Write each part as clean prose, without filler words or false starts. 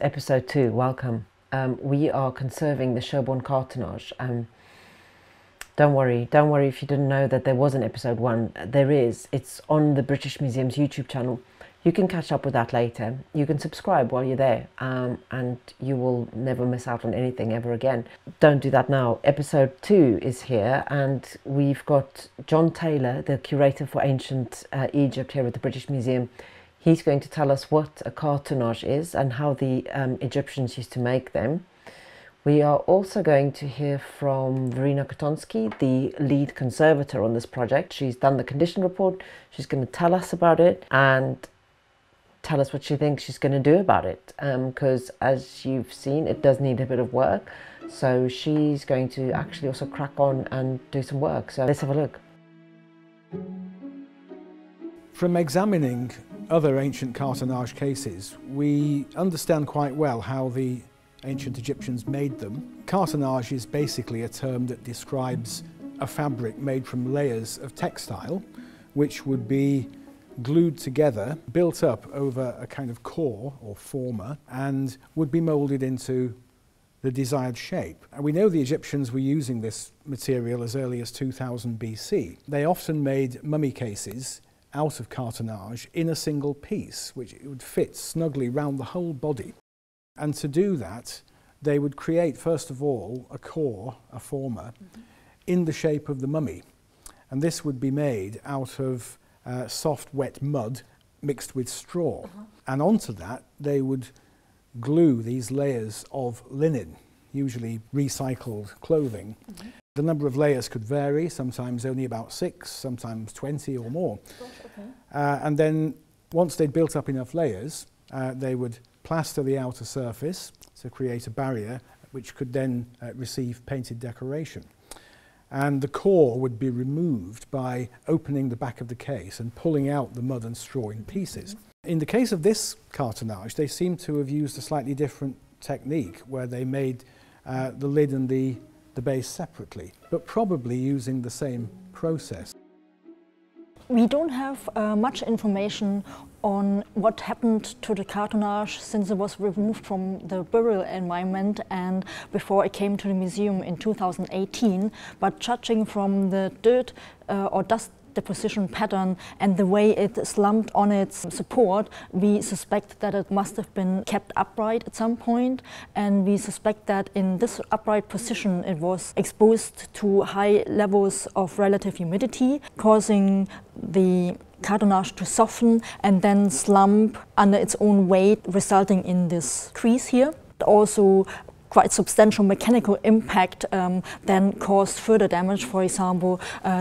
Episode 2, welcome. We are conserving the Sherborne cartonnage. Don't worry if you didn't know that there was an episode 1. There is. It's on the British Museum's YouTube channel. You can catch up with that later. You can subscribe while you're there, and you will never miss out on anything ever again. Don't do that now. Episode 2 is here, and we've got John Taylor, the curator for ancient Egypt here at the British Museum. He's going to tell us what a cartonnage is and how the Egyptians used to make them. We are also going to hear from Verena Kotonsky, the lead conservator on this project. She's done the condition report. She's going to tell us about it and tell us what she thinks she's going to do about it. Because as you've seen, it does need a bit of work. So she's going to actually also crack on and do some work. So let's have a look. From examining other ancient cartonnage cases, we understand quite well how the ancient Egyptians made them. Cartonnage is basically a term that describes a fabric made from layers of textile, which would be glued together, built up over a kind of core or former, and would be moulded into the desired shape. And we know the Egyptians were using this material as early as 2000 BC. They often made mummy cases out of cartonnage in a single piece, which would fit snugly round the whole body. And to do that, they would create, first of all, a core, a former, in the shape of the mummy. And this would be made out of soft, wet mud mixed with straw. And onto that, they would glue these layers of linen, usually recycled clothing. The number of layers could vary, sometimes only about 6, sometimes 20 or more. And then once they'd built up enough layers, they would plaster the outer surface to create a barrier which could then receive painted decoration. And the core would be removed by opening the back of the case and pulling out the mud and straw in pieces. In the case of this cartonnage, they seem to have used a slightly different technique where they made the lid and the base separately, but probably using the same process. We don't have much information on what happened to the cartonnage since it was removed from the burial environment and before it came to the museum in 2018. But judging from the dirt or dust deposition pattern and the way it slumped on its support, we suspect that it must have been kept upright at some point, and we suspect that in this upright position it was exposed to high levels of relative humidity, causing the cartonnage to soften and then slump under its own weight, resulting in this crease here. Also, quite substantial mechanical impact then caused further damage, for example,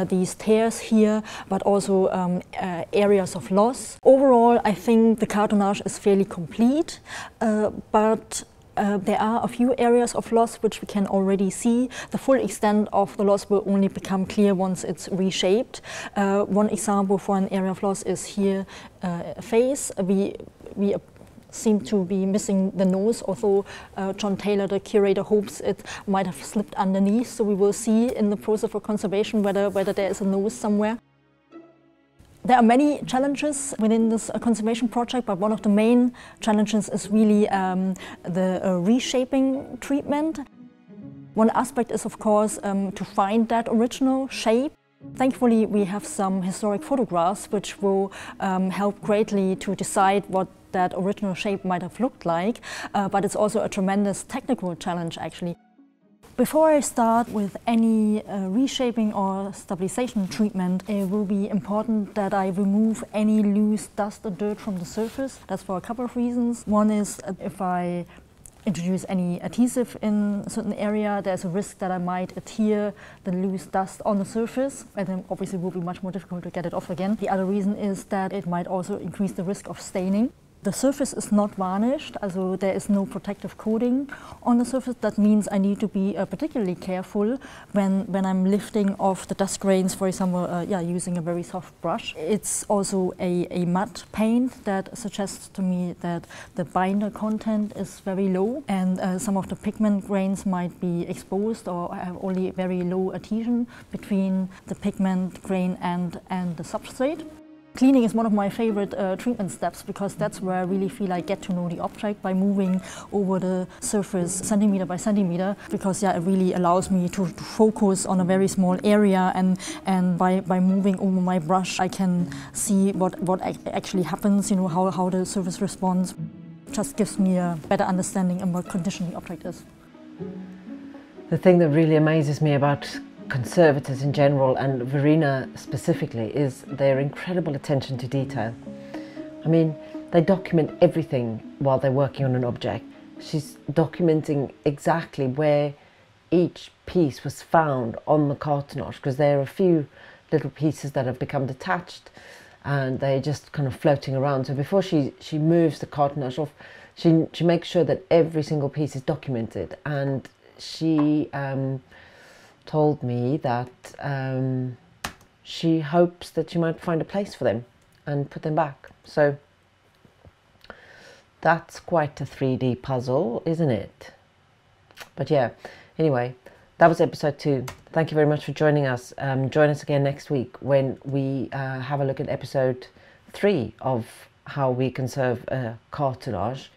these tears here, but also areas of loss. Overall, I think the cartonnage is fairly complete, but there are a few areas of loss which we can already see. The full extent of the loss will only become clear once it's reshaped. One example for an area of loss is here a face. We seem to be missing the nose, although John Taylor, the curator, hopes it might have slipped underneath. So we will see in the process of conservation whether there is a nose somewhere. There are many challenges within this conservation project, but one of the main challenges is really the reshaping treatment. One aspect is, of course, to find that original shape. Thankfully, we have some historic photographs which will help greatly to decide what that original shape might have looked like, but it's also a tremendous technical challenge, actually. Before I start with any reshaping or stabilization treatment, it will be important that I remove any loose dust or dirt from the surface. That's for a couple of reasons. One is if I introduce any adhesive in a certain area, there's a risk that I might adhere the loose dust on the surface, and then obviously it will be much more difficult to get it off again. The other reason is that it might also increase the risk of staining. The surface is not varnished, so there is no protective coating on the surface. That means I need to be particularly careful when I'm lifting off the dust grains, for example, using a very soft brush. It's also a matte paint that suggests to me that the binder content is very low, and some of the pigment grains might be exposed or have only very low adhesion between the pigment grain and the substrate. Cleaning is one of my favorite treatment steps, because that's where I really feel I get to know the object by moving over the surface centimeter by centimeter, because it really allows me to focus on a very small area, and by moving over my brush I can see what actually happens, how the surface responds. It just gives me a better understanding of what condition the object is. The thing that really amazes me about conservators in general, and Verena specifically, is their incredible attention to detail. I mean, they document everything while they're working on an object. She's documenting exactly where each piece was found on the cartonnage, because there are a few little pieces that have become detached and they're just kind of floating around. So before she moves the cartonnage off, she makes sure that every single piece is documented, and she told me that she hopes that she might find a place for them and put them back. So that's quite a 3D puzzle, isn't it? But yeah, anyway, that was episode 2. Thank you very much for joining us. Join us again next week when we have a look at episode 3 of how we conserve a cartonnage.